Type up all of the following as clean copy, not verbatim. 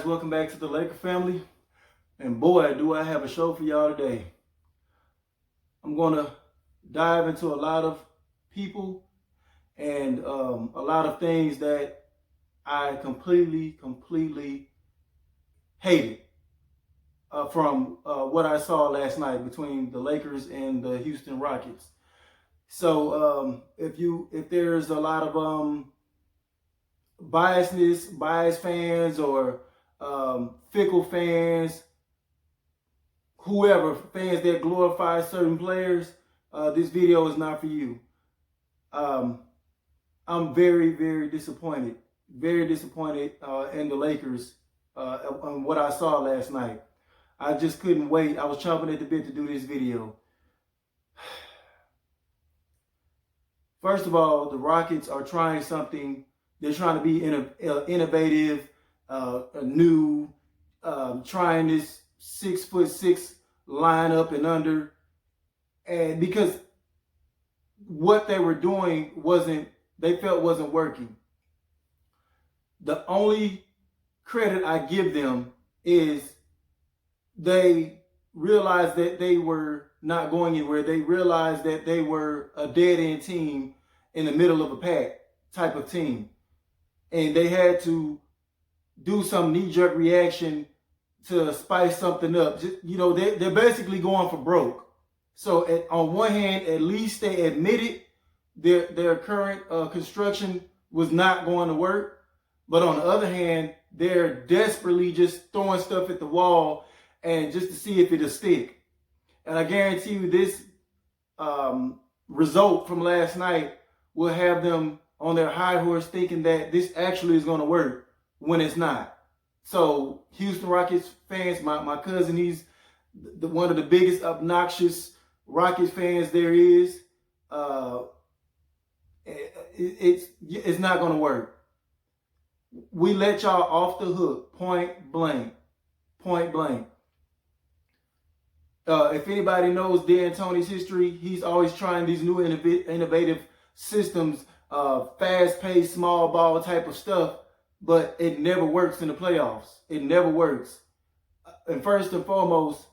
welcome back to the Laker family. And boy, do I have a show for y'all today. I'm going to dive into a lot of people and a lot of things that I completely hated from what I saw last night between the Lakers and the Houston Rockets. So if there's a lot of biased fans or fickle fans, whoever, fans that glorify certain players, this video is not for you. I'm very disappointed. Very disappointed in the Lakers on what I saw last night. I just couldn't wait. I was chomping at the bit to do this video. First of all, the Rockets are trying something. They're trying to be innovative, new, trying this 6'6" lineup and under. And because what they were doing they felt wasn't working. The only credit I give them is they realized that they were not going anywhere. They realized that they were a dead-end team in the middle of a pack type of team. And they had to do some knee-jerk reaction to spice something up. Just, they're basically going for broke. So on one hand, at least they admitted their current construction was not going to work. But on the other hand, they're desperately just throwing stuff at the wall and just to see if it'll stick. And I guarantee you this result from last night will have them on their high horse thinking that this actually is going to work when it's not. So Houston Rockets fans, my cousin, he's one of the biggest obnoxious Rockets fans there is. It's not going to work. We let y'all off the hook, point blank. If anybody knows DAntoni's history, he's always trying these new innovative systems, fast-paced, small ball type of stuff, but it never works in the playoffs. It never works. And first and foremost,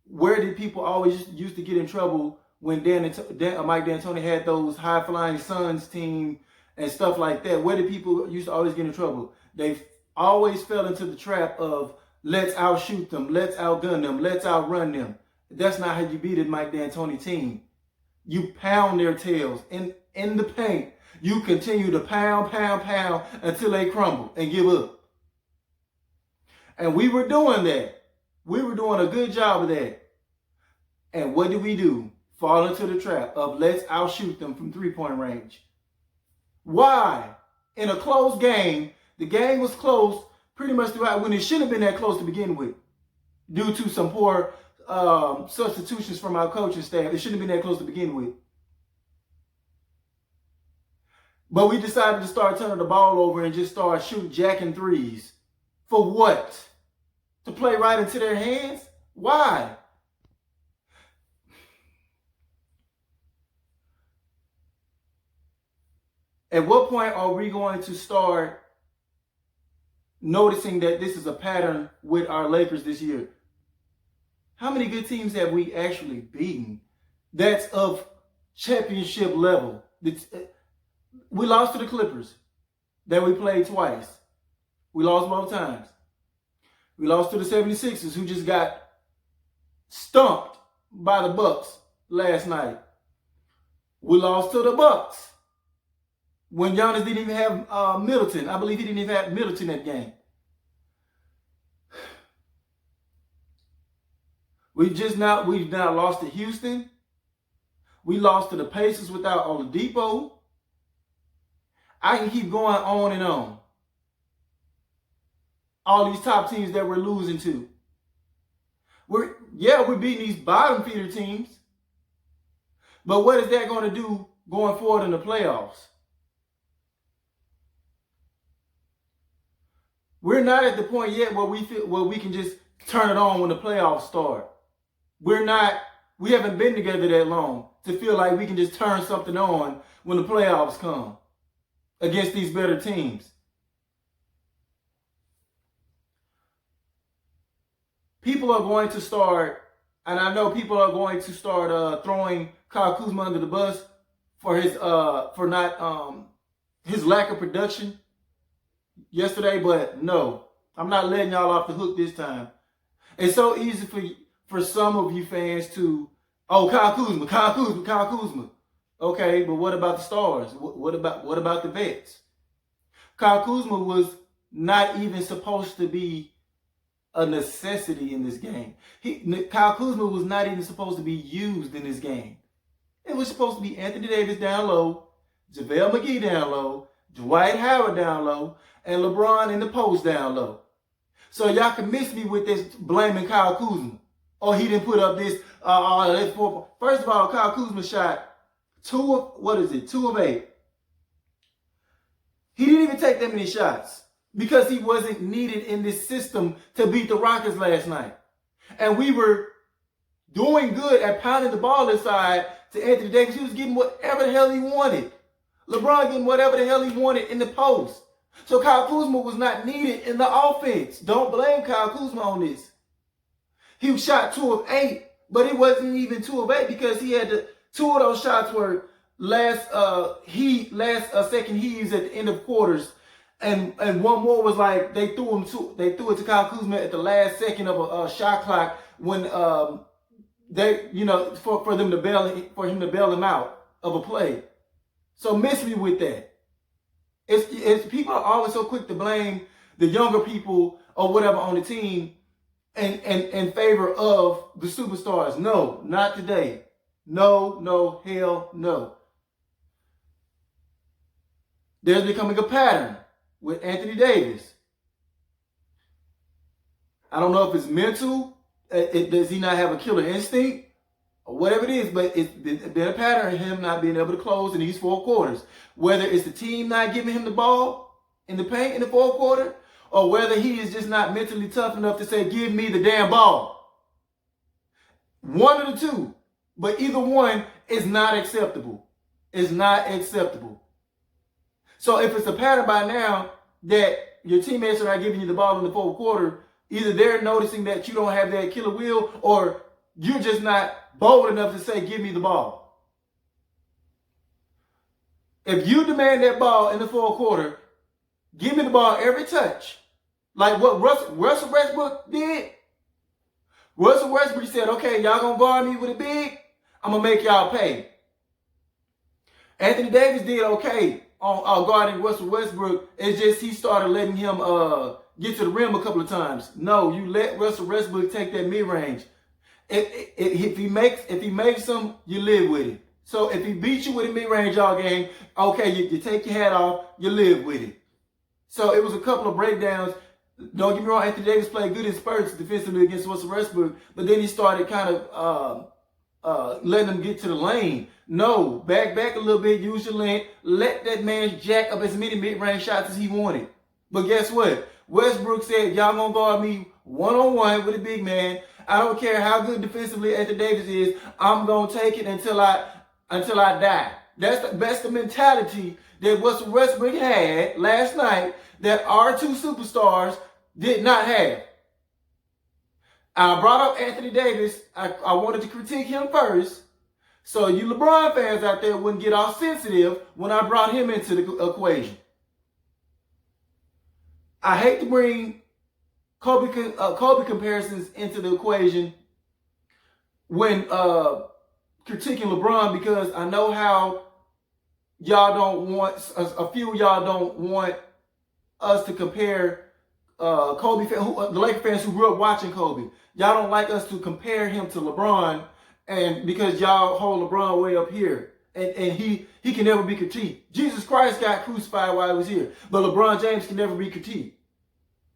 where did people always used to get in trouble when Mike D'Antoni had those high-flying Suns team and stuff like that? Where did people used to always get in trouble? They always fell into the trap of let's outshoot them, let's outgun them, let's outrun them. That's not how you beat a Mike D'Antoni team. You pound their tails in the paint. You continue to pound until they crumble and give up. And we were doing that. We were doing a good job of that. And what did we do? Fall into the trap of let's outshoot them from three-point range. Why? In a close game, the game was close pretty much throughout when it shouldn't have been that close to begin with. Due to some poor substitutions from our coaching staff. It shouldn't have been that close to begin with. But we decided to start turning the ball over and just start jacking threes. For what? To play right into their hands? Why? At what point are we going to start noticing that this is a pattern with our Lakers this year? How many good teams have we actually beaten that's of championship level? We lost to the Clippers that we played twice. We lost both times. We lost to the 76ers who just got stumped by the Bucks last night. We lost to the Bucks when Giannis didn't even have Middleton. I believe he didn't even have Middleton that game. We've now lost to Houston. We lost to the Pacers without Oladipo. I can keep going on and on. All these top teams that we're losing to. We're beating these bottom feeder teams. But what is that going to do going forward in the playoffs? We're not at the point yet where we can just turn it on when the playoffs start. We haven't been together that long to feel like we can just turn something on when the playoffs come against these better teams. people are going to start, and I know people are going to start throwing Kyle Kuzma under the bus for his his lack of production yesterday, but no, I'm not letting y'all off the hook this time. It's so easy for some of you fans to, oh, Kyle Kuzma. Okay, but what about the stars? What about the vets? Kyle Kuzma was not even supposed to be a necessity in this game. Kyle Kuzma was not even supposed to be used in this game. It was supposed to be Anthony Davis down low, JaVale McGee down low, Dwight Howard down low, and LeBron in the post down low. So y'all can miss me with this blaming Kyle Kuzma. Oh, he didn't put up this. First of all, Kyle Kuzma shot 2 of 8. He didn't even take that many shots because he wasn't needed in this system to beat the Rockets last night. And we were doing good at pounding the ball inside to Anthony Davis. He was getting whatever the hell he wanted. LeBron getting whatever the hell he wanted in the post. So Kyle Kuzma was not needed in the offense. Don't blame Kyle Kuzma on this. He shot 2 of 8, but it wasn't even 2 of 8 because he had 2 of those shots were last second heaves at the end of quarters, and one more was like they threw it to Kyle Kuzma at the last second of a shot clock when they for him to bail him out of a play. So miss me with that. It's people are always so quick to blame the younger people or whatever on the team in favor of the superstars. No, not today. No, hell no. There's becoming a pattern with Anthony Davis. I don't know if it's mental. Does he not have a killer instinct? Or whatever it is, but it's been a pattern of him not being able to close in these 4 quarters. Whether it's the team not giving him the ball in the paint in the 4th quarter, or whether he is just not mentally tough enough to say, give me the damn ball. One of the two. But either one is not acceptable. It's not acceptable. So if it's a pattern by now that your teammates are not giving you the ball in the 4th quarter, either they're noticing that you don't have that killer will, or you're just not bold enough to say, give me the ball. If you demand that ball in the 4th quarter, give me the ball every touch. Like what Russell Westbrook did. Russell Westbrook said, okay, y'all gonna guard me with a big, I'm gonna make y'all pay. Anthony Davis did okay on guarding Russell Westbrook. It's just he started letting him get to the rim a couple of times. No, you let Russell Westbrook take that mid-range. If he makes them, you live with it. So if he beats you with a mid-range all game, okay, you take your hat off, you live with it. So it was a couple of breakdowns. Don't get me wrong, Anthony Davis played good in spurts defensively against Russell Westbrook, but then he started kind of letting them get to the lane. No, back a little bit, use your length, let that man jack up as many mid-range shots as he wanted. But guess what? Westbrook said, y'all gonna guard me one-on-one with a big man. I don't care how good defensively Anthony Davis is, I'm gonna take it until I die. That's the mentality that Russell Westbrook had last night that our 2 superstars did not have. I brought up Anthony Davis. I wanted to critique him first, so you LeBron fans out there wouldn't get all sensitive when I brought him into the equation. I hate to bring Kobe comparisons into the equation when critiquing LeBron, because I know how y'all don't want, a few of y'all don't want us to compare Kobe, the Laker fans who grew up watching Kobe. Y'all don't like us to compare him to LeBron, and because y'all hold LeBron way up here, and he can never be critiqued. Jesus Christ got crucified while he was here, but LeBron James can never be critiqued.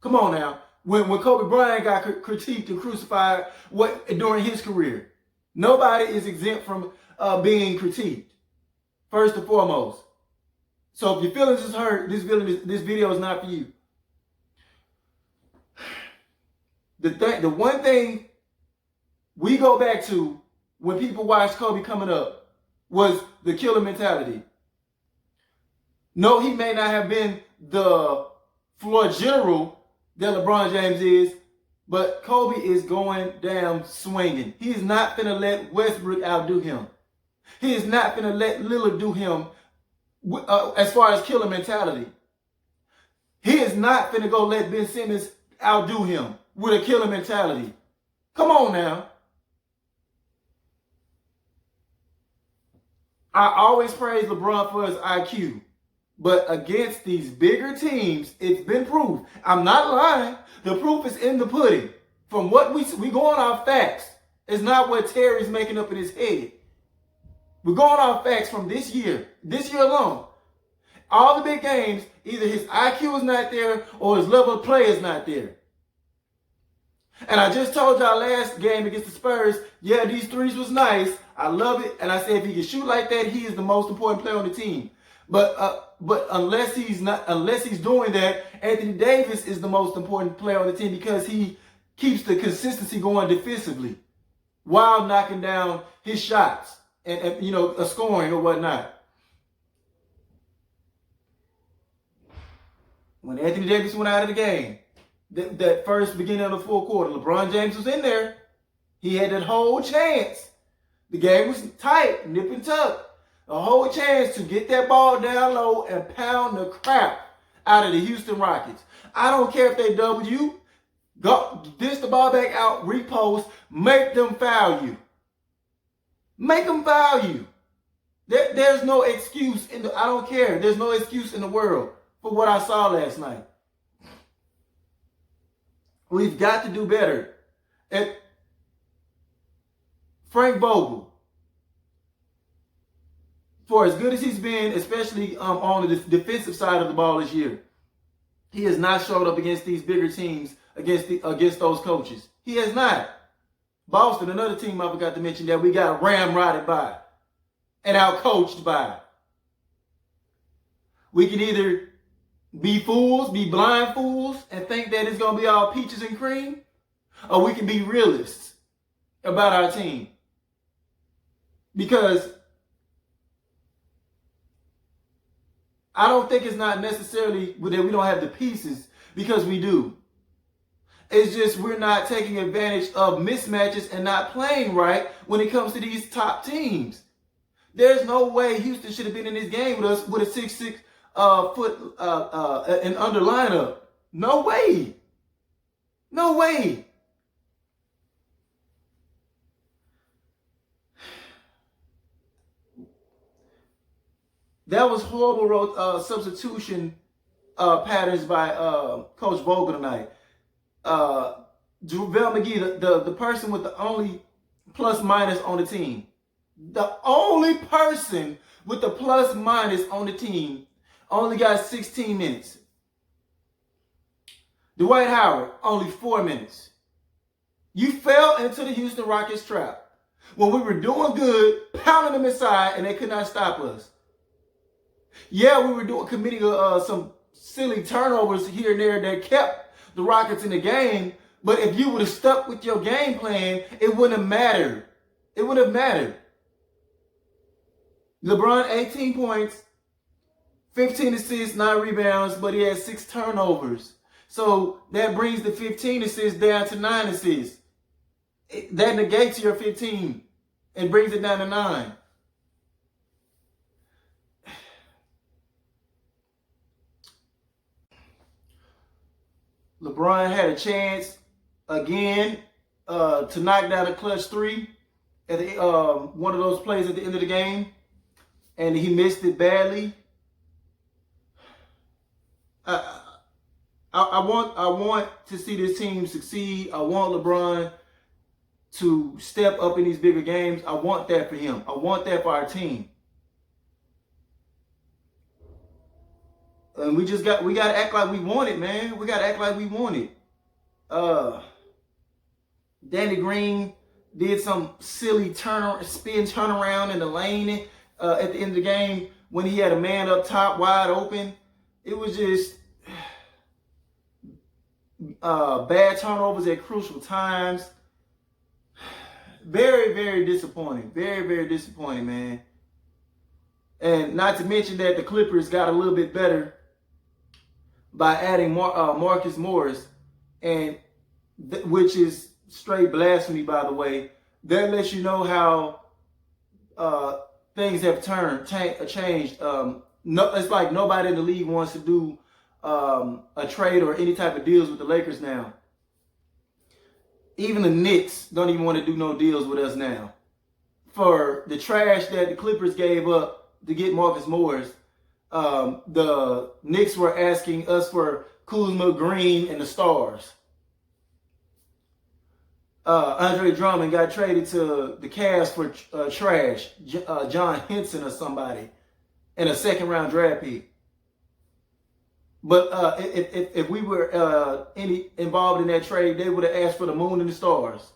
Come on now. When Kobe Bryant got critiqued and crucified during his career, nobody is exempt from being critiqued, first and foremost. So if your feelings is hurt, this video is not for you. The one thing we go back to when people watch Kobe coming up was the killer mentality. No, he may not have been the floor general that LeBron James is, But Kobe is going down swinging. He's not going to let Westbrook outdo him. He is not going to let Lillard do him as far as killer mentality. He is not going to go let Ben Simmons outdo him with a killer mentality. Come on now. I always praise LeBron for his IQ. But against these bigger teams, it's been proved. I'm not lying. The proof is in the pudding. From what we go on our facts. It's not what Terry's making up in his head. We're going off facts from this year alone. All the big games, either his IQ is not there or his level of play is not there. And I just told y'all last game against the Spurs, yeah, these threes was nice. I love it. And I said if he can shoot like that, he is the most important player on the team. But unless he's doing that, Anthony Davis is the most important player on the team because he keeps the consistency going defensively while knocking down his shots and scoring or whatnot. When Anthony Davis went out of the game, that first beginning of the fourth quarter, LeBron James was in there. He had that whole chance. The game was tight, nip and tuck. A whole chance to get that ball down low and pound the crap out of the Houston Rockets. I don't care if they double you. Go dish the ball back out, repost, make them foul you. Make them foul you. There's no excuse I don't care. There's no excuse in the world for what I saw last night. We've got to do better. And Frank Vogel, for as good as he's been, especially on the defensive side of the ball this year, he has not showed up against these bigger teams, against those coaches. He has not. Boston, another team I forgot to mention that we got ramrodded by and outcoached by. We can either be fools, be blind fools, and think that it's going to be all peaches and cream, or we can be realists about our team. Because I don't think it's not necessarily that we don't have the pieces, because we do. It's just we're not taking advantage of mismatches and not playing right when it comes to these top teams. There's no way Houston should have been in this game with us with a 6'6" foot and under lineup. No way. No way. That was horrible substitution patterns by Coach Vogel tonight. JaVale McGee, the person with the only plus minus on the team. The only person with the plus minus on the team only got 16 minutes. Dwight Howard, only 4 minutes. You fell into the Houston Rockets trap. When we were doing good, pounding them inside, and they could not stop us. Yeah, we were committing some silly turnovers here and there that kept the Rockets in the game. But if you would have stuck with your game plan, it wouldn't have mattered. It wouldn't have mattered. LeBron, 18 points, 15 assists, 9 rebounds, but he had 6 turnovers. So that brings the 15 assists down to 9 assists. That negates your 15 and brings it down to 9. LeBron had a chance again to knock down a clutch 3 at the, one of those plays at the end of the game, and he missed it badly. I want to see this team succeed. I want LeBron to step up in these bigger games. I want that for him. I want that for our team. And we got to act like we want it, man. We got to act like we want it. Danny Green did some silly spin turnaround in the lane at the end of the game when he had a man up top wide open. It was just bad turnovers at crucial times. Very, very disappointing. Very, very disappointing, man. And not to mention that the Clippers got a little bit better by adding Marcus Morris. And which is straight blasphemy, by the way. That lets you know how things have changed. No, it's like nobody in the league wants to do a trade or any type of deals with the Lakers now. Even the Knicks don't even want to do no deals with us now. For the trash that the Clippers gave up to get Marcus Morris, the Knicks were asking us for Kuzma, Green, and the Stars. Andre Drummond got traded to the Cavs for trash, John Henson or somebody, and a second-round draft pick. But if we were involved in that trade, they would have asked for the moon and the stars.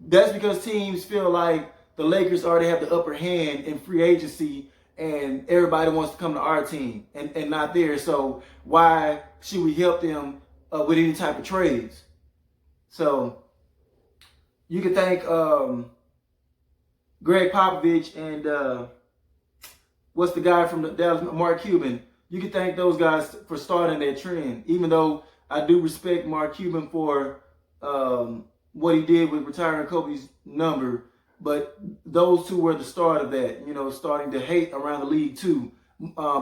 That's because teams feel like the Lakers already have the upper hand in free agency, and everybody wants to come to our team and not theirs. So why should we help them with any type of trades? So you can thank Greg Popovich and what's the guy from the Dallas, Mark Cuban. You can thank those guys for starting that trend, even though I do respect Mark Cuban for what he did with retiring Kobe's number. But those two were the start of that, you know, starting to hate around the league too,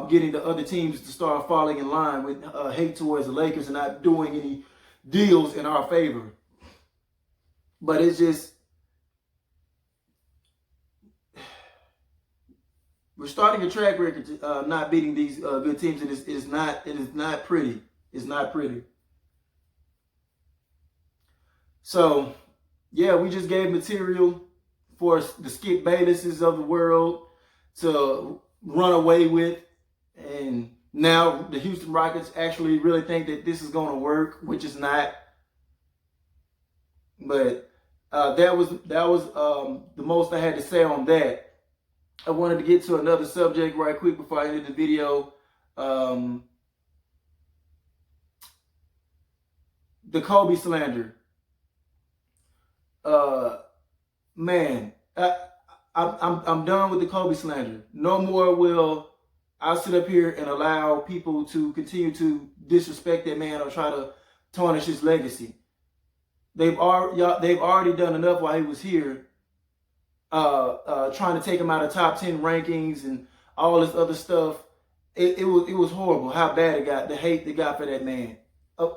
getting the other teams to start falling in line with hate towards the Lakers and not doing any deals in our favor. But it's just, we're starting a track record to, not beating these good teams, and it is not pretty. It's not pretty. So, yeah, we just gave material for the Skip Baylesses of the world to run away with, and now the Houston Rockets actually really think that this is going to work, which is not. But that was the most I had to say on that. I wanted to get to another subject right quick before I ended the video. The Kobe slander. Man, I'm done with the Kobe slander. No more will I sit up here and allow people to continue to disrespect that man or try to tarnish his legacy. They've already done enough while he was here. Trying to take him out of top 10 rankings and all this other stuff. It was horrible how bad it got, the hate they got for that man,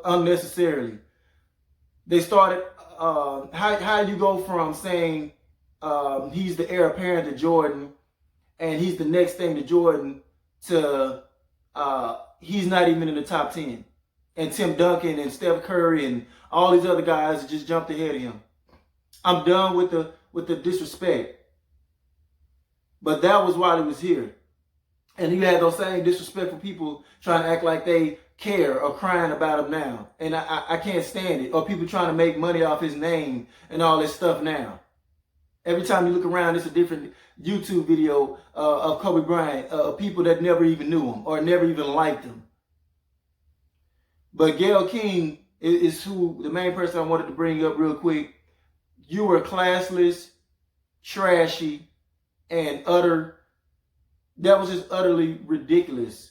unnecessarily. They started, how do you go from saying he's the heir apparent to Jordan and he's the next thing to Jordan to he's not even in the top 10. And Tim Duncan and Steph Curry and all these other guys just jumped ahead of him. I'm done with the disrespect. But that was while he was here. And you had those same disrespectful people trying to act like they care or crying about him now. And I can't stand it. Or people trying to make money off his name and all this stuff now. Every time you look around, it's a different YouTube video of Kobe Bryant, of people that never even knew him or never even liked him. But Gayle King is who the main person I wanted to bring up real quick. You were classless, trashy, and that was just utterly ridiculous.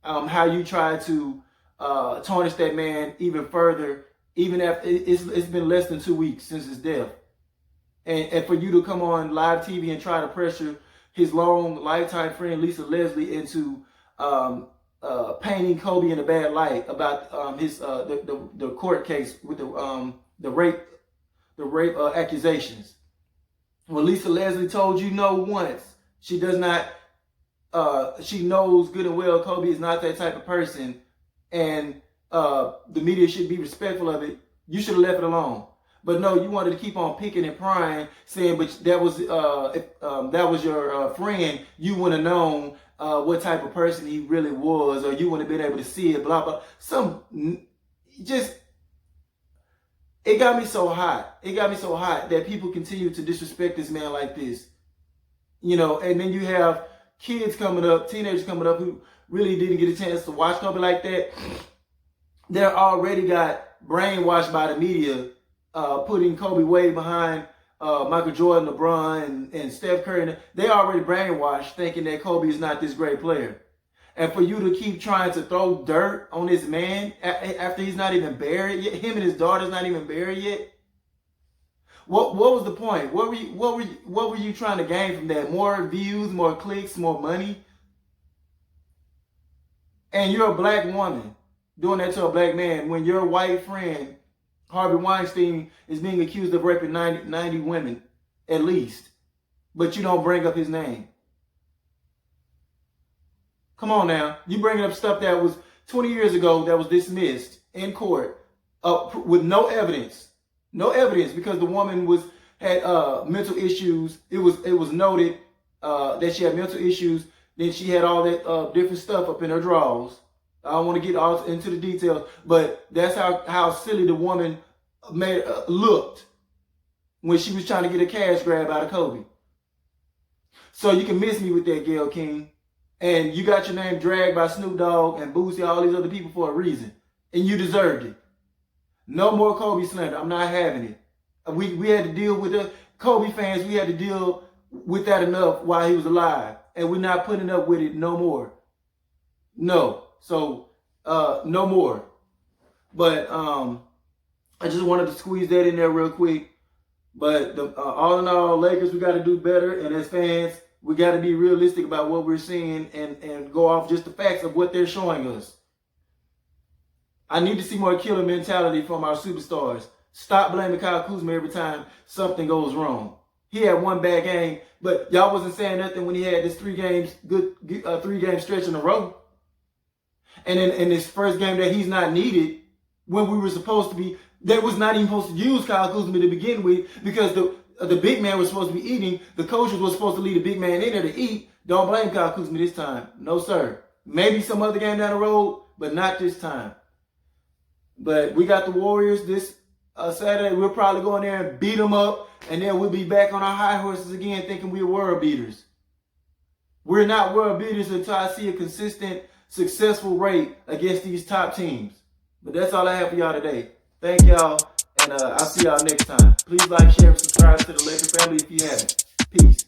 How you tried to tarnish that man even further, even after it's been less than 2 weeks since his death. And for you to come on live TV and try to pressure his long lifetime friend Lisa Leslie into painting Kobe in a bad light about his the court case with the rape accusations. Well, Lisa Leslie told you no once. She does not, she knows good and well Kobe is not that type of person, and the media should be respectful of it. You should have left it alone. But no, you wanted to keep on picking and prying, saying, but that was if that was your friend, you wouldn't have known what type of person he really was, or you wouldn't have been able to see it, blah, blah. It got me so hot. It got me so hot that people continue to disrespect this man like this. You know, and then you have kids coming up, teenagers coming up who really didn't get a chance to watch Kobe like that. They're already got brainwashed by the media, putting Kobe way behind Michael Jordan, LeBron, and Steph Curry. They already brainwashed thinking that Kobe is not this great player. And for you to keep trying to throw dirt on this man after he's not even buried yet, him and his daughter's not even buried yet. What was the point? What were you trying to gain from that? More views, more clicks, more money? And you're a black woman doing that to a black man when your white friend, Harvey Weinstein, is being accused of raping 90 women at least. But you don't bring up his name. Come on now. You bringing up stuff that was 20 years ago that was dismissed in court with no evidence. No evidence because the woman had mental issues. It was noted that she had mental issues. Then she had all that different stuff up in her drawers. I don't want to get all into the details, but that's how silly the woman looked when she was trying to get a cash grab out of Kobe. So you can miss me with that, Gayle King. And you got your name dragged by Snoop Dogg and Boosie, all these other people for a reason. And you deserved it. No more Kobe slander. I'm not having it. We had to deal with the Kobe fans. We had to deal with that enough while he was alive. And we're not putting up with it no more. No. So, no more. But I just wanted to squeeze that in there real quick. But all in all, Lakers, we got to do better. And as fans, we got to be realistic about what we're seeing and go off just the facts of what they're showing us. I need to see more killer mentality from our superstars. Stop blaming Kyle Kuzma every time something goes wrong. He had one bad game, but y'all wasn't saying nothing when he had this 3 game stretch in a row. And in this first game that he's not needed, when we were supposed to be, they was not even supposed to use Kyle Kuzma to begin with because the big man was supposed to be eating. The coaches were supposed to lead the big man in there to eat. Don't blame Kyle Kuzma this time. No, sir. Maybe some other game down the road, but not this time. But we got the Warriors this Saturday. We'll probably go in there and beat them up. And then we'll be back on our high horses again thinking we're world beaters. We're not world beaters until I see a consistent, successful rate against these top teams. But that's all I have for y'all today. Thank y'all. And I'll see y'all next time. Please like, share, and subscribe to the Laker family if you haven't. Peace.